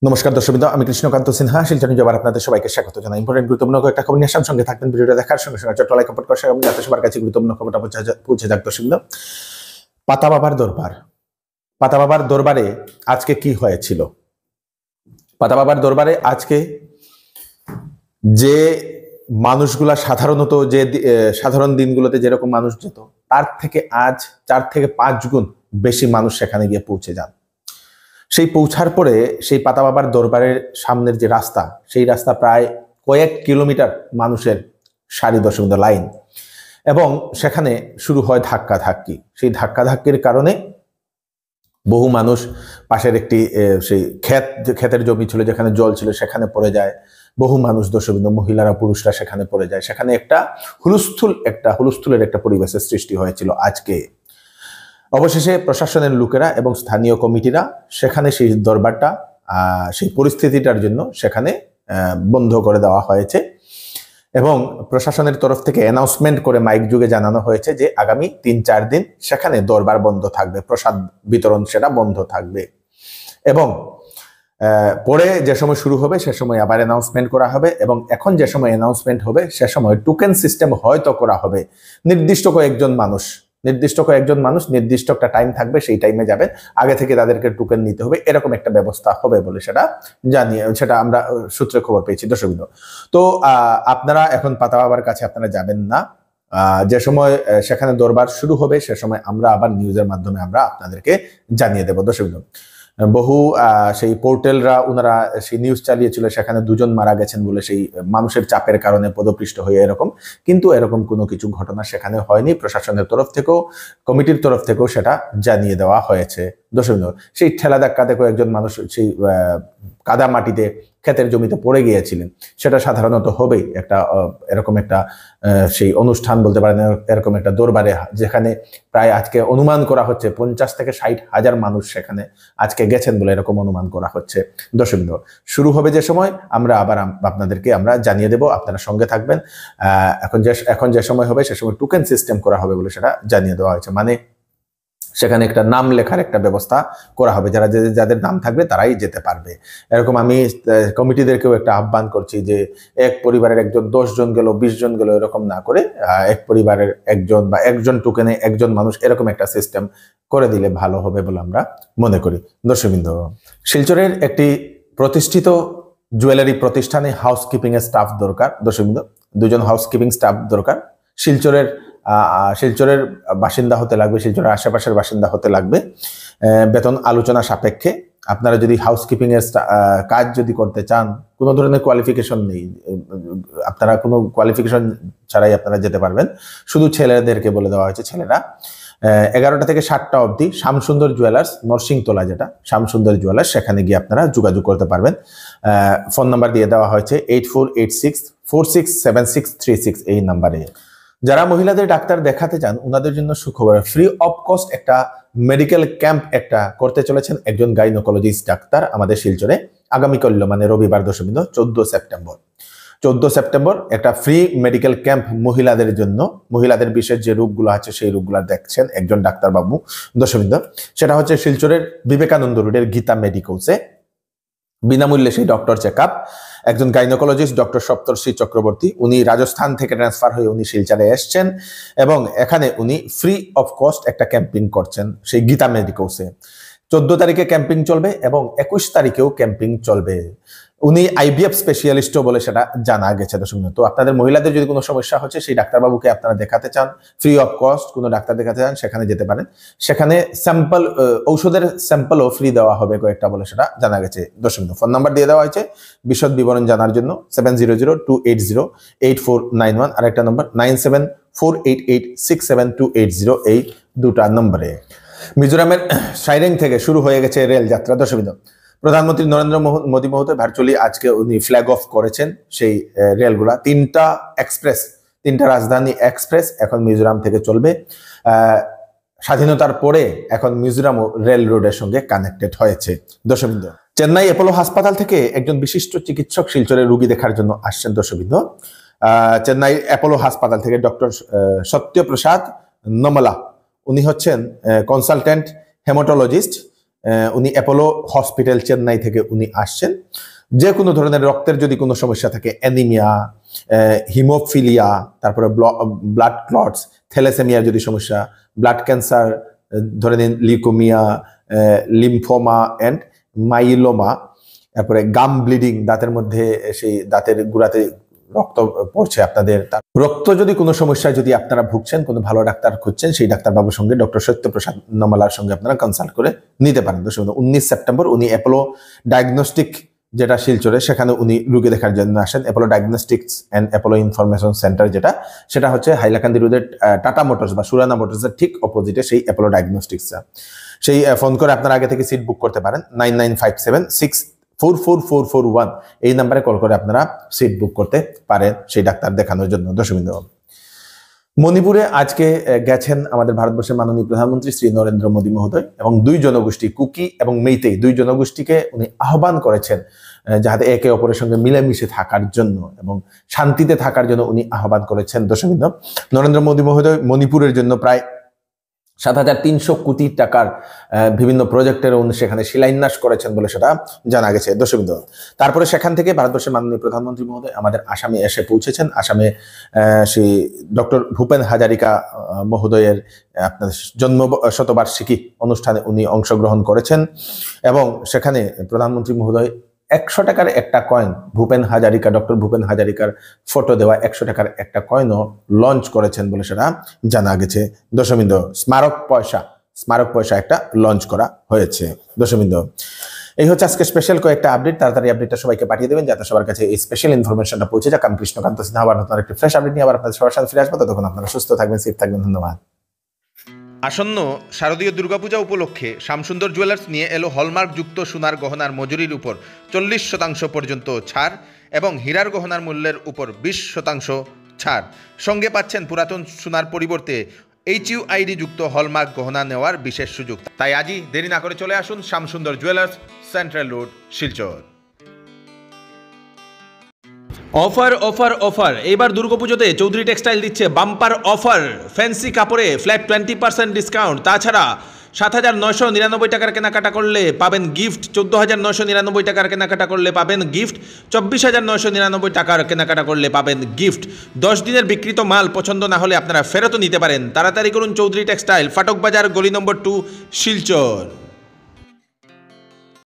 নমস্কার দর্শকবৃন্দ, আমি কৃষ্ণকান্ত সিনহা শিলচর নিউজ আবার আপনাদের সবাইকে স্বাগত জানাই। ইম্পর্টেন্ট গুরুত্বপূর্ণ একটা খবর নিয়ে আসার সঙ্গে থাকবেন। ভিডিওটা দেখার সঙ্গে সঙ্গে ছোট্ট লাইক সাপোর্ট করার যাতে সবার কাছে গুরুত্বপূর্ণ খবরটা পৌঁছে যাক। দর্শকবৃন্দ, পাতা বাবার দরবার, পাতা বাবার দরবারে আজকে কি হয়েছিল? পাতা বাবার দরবারে আজকে যে মানুষগুলা সাধারণত যে সাধারণ দিনগুলোতে যেরকম মানুষ যেত তার থেকে আজ 4 থেকে 5 গুণ বেশি মানুষ সেখানে গিয়ে পৌঁছে যান। সেই পৌঁছার পরে সেই পাতা বাবার দরবারের সামনের যে রাস্তা, সেই রাস্তা প্রায় কয়েক কিলোমিটার মানুষের সারি, দর্শকবৃন্দ, লাইন, এবং সেখানে শুরু হয় ধাক্কাধাক্কি। সেই ধাক্কাধাক্কির কারণে বহু মানুষ পাশের একটি সেই ক্ষেতের জমি ছিল যেখানে জল ছিল সেখানে পড়ে যায়। বহু মানুষ, দর্শকবৃন্দ, মহিলারা পুরুষরা সেখানে পড়ে যায়। সেখানে একটা হুলস্থুলের একটা পরিবেশের সৃষ্টি হয়েছিল আজকে। অবশেষে প্রশাসনের লোকেরা এবং স্থানীয় কমিটিরা সেখানে সেই দরবারটা সেই পরিস্থিতিটার জন্য সেখানে বন্ধ করে দেওয়া হয়েছে এবং প্রশাসনের তরফ থেকে অ্যানাউন্সমেন্ট করে মাইক যুগে জানানো হয়েছে যে আগামী 3-4 দিন সেখানে দরবার বন্ধ থাকবে, প্রসাদ বিতরণ সেটা বন্ধ থাকবে। এবং পরে যে সময় শুরু হবে সে সময় আবার অ্যানাউন্সমেন্ট করা হবে এবং এখন যে সময় অ্যানাউন্সমেন্ট হবে সে সময় টোকেন সিস্টেম হয়তো করা হবে। নির্দিষ্ট কয়েকজন মানুষ নির্দিষ্ট একটা টাইম থাকবে, সেই টাইমে যাবেন, আগে থেকে তাদেরকে টোকেন নিতে হবে, এরকম একটা ব্যবস্থা হবে বলে সেটা আমরা সূত্রে খবর পেয়েছি। দর্শকবৃন্দ, তো আপনারা এখন পাতা বাবার কাছে আপনারা যাবেন না। যে সময় সেখানে দরবার শুরু হবে সে সময় আমরা আবার নিউজের মাধ্যমে আমরা আপনাদেরকে জানিয়ে দেব। দর্শকবৃন্দ, বহু সেই পোর্টালরা ওনারা সেই নিউজ চালিয়েছিল সেখানে 2 জন মারা গেছেন বলে, সেই মানুষের চাপের কারণে পদপৃষ্ট হয়ে এরকম, কিন্তু এরকম কোনো কিছু ঘটনা সেখানে হয়নি। প্রশাসনের তরফ থেকেও কমিটির তরফ থেকেও সেটা জানিয়ে দেওয়া হয়েছে। দর্শকবৃন্দ, সেই ঠেলা ধাক্কাতে কয়েকজন মানুষ সেই কাদা মাটিতে ক্ষেতের জমিতে পড়ে গিয়েছিলেন, সেটা সাধারণত হবেই এরকম একটা সেই অনুষ্ঠান বলতে পারেন, এরকম একটা দরবারে যেখানে প্রায় আজকে অনুমান করা হচ্ছে 50 থেকে 60 হাজার মানুষ সেখানে আজকে গেছেন বলে এরকম অনুমান করা হচ্ছে। দর্শকবৃন্দ, শুরু হবে যে সময় আমরা আবার আপনাদেরকে আমরা জানিয়ে দেব, আপনারা সঙ্গে থাকবেন। এখন যে সময় হবে সে সময় টোকেন সিস্টেম করা হবে বলে সেটা জানিয়ে দেওয়া হয়েছে। মানে সেখানে একটা নাম লেখার একটা ব্যবস্থা করা হবে, যাদের নাম থাকবে তারাই যেতে পারবে। এরকম আমি কমিটিদেরকেও একটা আহ্বান করছি যে এক পরিবারের 10 জন গেল, 20 জন গেল, এরকম না করে এক পরিবারের একজন বা একজন টোকেনে একজন মানুষ, এরকম একটা সিস্টেম করে দিলে ভালো হবে বলে আমরা মনে করি। দর্শকবৃন্দ, শিলচরের একটি প্রতিষ্ঠিত জুয়েলারি প্রতিষ্ঠানে হাউসকিপিং এর স্টাফ দরকার। দর্শকবৃন্দ, 2 জন হাউসকিপিং স্টাফ দরকার। শিলচরের বাসিন্দা হতে লাগবে, শিলচরের আশেপাশের বাসিন্দা হতে লাগবে। বেতন আলোচনা সাপেক্ষে। আপনারা যদি হাউসকিপিং এর কাজ যদি করতে চান, কোনো ধরনের কোয়ালিফিকেশন নেই, আপনারা কোনো কোয়ালিফিকেশন ছাড়াই আপনারা যেতে পারবেন। শুধু ছেলেদেরকে বলে দেওয়া হয়েছে, ছেলেরা 11টা থেকে 7টা অবধি শ্যামসুন্দর জুয়েলার্স, নরসিংতলা, যেটা শ্যামসুন্দর জুয়েলার্স, সেখানে গিয়ে আপনারা যোগাযোগ করতে পারবেন। ফোন নাম্বার দিয়ে দেওয়া হয়েছে 8486467636, এই নাম্বারে। যারা মহিলাদের ডাক্তার দেখাতে চান ওনাদের জন্য সুখবর, ফ্রি অফ কস্ট একটা মেডিকেল ক্যাম্প একটা করতে চলেছেন একজন গাইনোকোলজিস্ট ডাক্তার আমাদের শিলচরে আগামীকাল, মানে রবিবার, দর্শকবৃন্দ, 14 সেপ্টেম্বর একটা ফ্রি মেডিকেল ক্যাম্প মহিলাদের জন্য। মহিলাদের বিশেষ যে রোগগুলো আছে সেই রোগগুলো দেখছেন একজন ডাক্তারবাবু। দর্শকবৃন্দ, সেটা হচ্ছে শিলচরের বিবেকানন্দ রোডের গীতা মেডিকোসে বিনামূল্যে সেই ডক্টর চেক আপ। একজন গাইনোকোলজিস্ট ডক্টর সপ্তর্ষি চক্রবর্তী, উনি রাজস্থান থেকে ট্রান্সফার হয়ে উনি শিলচরে এসছেন এবং এখানে উনি ফ্রি অফ কস্ট একটা ক্যাম্পিং করছেন সেই গীতা মেডিকোসে। 14 তারিখে ক্যাম্পিং চলবে এবং 21 তারিখেও ক্যাম্পিং চলবে। উনি আইভিএফ স্পেশালিস্টও বলে সেটা জানা গেছে। দর্শকবৃন্দ, তো আপনাদের মহিলাদের যদি কোনো সমস্যা হচ্ছে, সেই ডাক্তারবাবুকে আপনারা দেখাতে চান, ফ্রি অফ কস্ট কোনো ডাক্তার দেখাতে চান, সেখানে যেতে পারেন। সেখানে স্যাম্পল ঔষধের স্যাম্পলও ফ্রি দেওয়া হবে কয়েকটা বলে সেটা জানা গেছে। দর্শকবৃন্দ, ফোন নাম্বার দিয়ে দেওয়া হয়েছে বিশদ বিবরণ জানার জন্য 7002808491, আর একটা নম্বর 9748867280, এই 2টা নম্বরে। মিজোরামের সাইরেং থেকে শুরু হয়ে গেছে রেল যাত্রা। দর্শকবৃন্দ, প্রধানমন্ত্রী নরেন্দ্র মোদী মহোদয় ভার্চুয়ালি আজকে উনি ফ্ল্যাগ অফ করেছেন সেই রেলগুলা। 3টা রাজধানী এক্সপ্রেস এখন মিজোরাম থেকে চলবে। স্বাধীনতার পরে এখন মিজোরামও রেল রোডের সঙ্গে কানেক্টেড হয়েছে। দর্শকবৃন্দ, চেন্নাই অ্যাপোলো হাসপাতাল থেকে একজন বিশিষ্ট চিকিৎসক শিলচরে রোগী দেখার জন্য আসছেন। দর্শকবৃন্দ, চেন্নাই অ্যাপোলো হাসপাতাল থেকে ডক্টর সত্যপ্রসাদ নমলা, উনি হচ্ছেন কনসালটেন্ট হেমাটোলজিস্ট উনি অ্যাপোলো হসপিটাল চেন্নাই থেকে উনি আসছেন। যে কোনো ধরনের রক্তের যদি কোনো সমস্যা থাকে, অ্যানিমিয়া, হিমোফিলিয়া, তারপরে ব্লাড ক্লটস, থ্যালাসেমিয়ার যদি সমস্যা, ব্লাড ক্যান্সার, ধরে নিন লিউকোমিয়া, লিম্ফোমা অ্যান্ড মাইলোমা, তারপরে গাম ব্লিডিং, দাঁতের মধ্যে সেই দাঁতের গুড়াতে রক্ত পড়ছে আপনাদের, রক্ত যদি কোনো সমস্যায় যদি আপনারা ভুগছেন, কোনো ভালো ডাক্তার খুঁজছেন, সেই ডাক্তারবাবুর সঙ্গে ডক্টর সত্যপ্রসাদ নমালার সঙ্গে আপনারা কনসাল্ট করে নিতে পারেন। 19 সেপ্টেম্বর উনি অ্যাপোলো ডায়াগনস্টিক যেটা শিলচরে, সেখানে উনি রুগী দেখার জন্য আসেন। Apollo diagnostics and Apollo information centre সেটা হচ্ছে হাইলাকান্দি রোডের টাটা মোটরস বা সুরানা মোটরসের ঠিক অপোজিটে সেই অ্যাপোলো ডায়াগনস্টিক্স। সেই ফোন করে আপনারা আগে থেকে সিট বুক করতে পারেন। 9957644441 এই নাম্বারে কল করে আপনারা সিট বুক করতে পারেন সেই ডাক্তার দেখানোর জন্য। দর্শকবৃন্দ, মণিপুরে আজকে গেছেন আমাদের ভারতবর্ষের মাননীয় প্রধানমন্ত্রী শ্রী নরেন্দ্র মোদী মহোদয়, এবং দুই জনগোষ্ঠী কুকি এবং মেইতেই দুই জনগোষ্ঠীকে উনি আহ্বান করেছেন যাতে একে অপরের সঙ্গে মিলেমিশে থাকার জন্য এবং শান্তিতে থাকার জন্য উনি আহ্বান করেছেন। দর্শকবৃন্দ, নরেন্দ্র মোদী মহোদয় মণিপুরের জন্য প্রায় 7,300 কোটি টাকার বিভিন্ন প্রজেক্টের উনি সেখানে শিলান্যাস করেছেন বলে সেটা জানা গেছে। দর্শকবৃন্দ, তারপরে সেখান থেকে ভারতবর্ষের মাননীয় প্রধানমন্ত্রী মহোদয় আমাদের আসামে এসে পৌঁছেছেন। আসামে সেই ডক্টর ভূপেন হাজারিকা মহোদয়ের আপনার জন্ম শতবার্ষিকী অনুষ্ঠানে উনি অংশগ্রহণ করেছেন, এবং সেখানে প্রধানমন্ত্রী মহোদয় 100 টাকার একটা কয়েন, ভূপেন হাজারিকা, ডক্টর ভূপেন হাজারিকার ফটো দেওয়া 100 টাকার একটা কয়েনও লঞ্চ করেছেন বলে সেটা জানা গেছে। দর্শকবৃন্দ, স্মারক পয়সা একটা লঞ্চ করা হয়েছে। দর্শকবৃন্দ, এই হচ্ছে আজকে স্পেশাল কয়েকটা আপডেট। তাড়াতাড়ি আপডেটটা সবাইকে পাঠিয়ে দেবেন যাতে সবার কাছে এই স্পেশাল ইনফরমেশনটা পৌঁছে যাক। আমি কৃষ্ণকান্ত সিনহা, আবার নতুন একটি ফ্রেশ আপডেট নিয়ে আবার আপনাদের সবার সাথে ফিরে আসবো। ততক্ষণ আপনারা সুস্থ থাকবেন, সেফ থাকবেন। ধন্যবাদ। আসন্ন শারদীয় দুর্গাপূজা উপলক্ষে শ্যামসুন্দর জুয়েলার্স নিয়ে এলো হলমার্কযুক্ত সোনার গহনার মজুরির উপর 40% পর্যন্ত ছাড় এবং হীরার গহনার মূল্যের উপর 20% ছাড়। সঙ্গে পাচ্ছেন পুরাতন সোনার পরিবর্তে HUID যুক্ত হলমার্ক গহনা নেওয়ার বিশেষ সুযোগ। তাই আজই দেরি না করে চলে আসুন Shyamsundar jewellers, central road, Silchar. Offer offer offer! এবার দুর্গাপুজোতে চৌধুরী টেক্সটাইল দিচ্ছে বাম্পার অফার। ফ্যান্সি কাপড়ে ফ্ল্যাট 20% ডিসকাউন্ট। তাছাড়া 7,999 টাকার কেনাকাটা করলে পাবেন গিফট, 14,999 টাকার কেনাকাটা করলে পাবেন গিফট, 24,999 টাকার কেনাকাটা করলে পাবেন গিফট। 10 দিনের বিক্রিত মাল পছন্দ না হলে আপনারা ফেরতও নিতে পারেন। তাড়াতাড়ি করুন, চৌধুরী টেক্সটাইল, ফাটক বাজার, গলি নম্বর 2, শিলচর।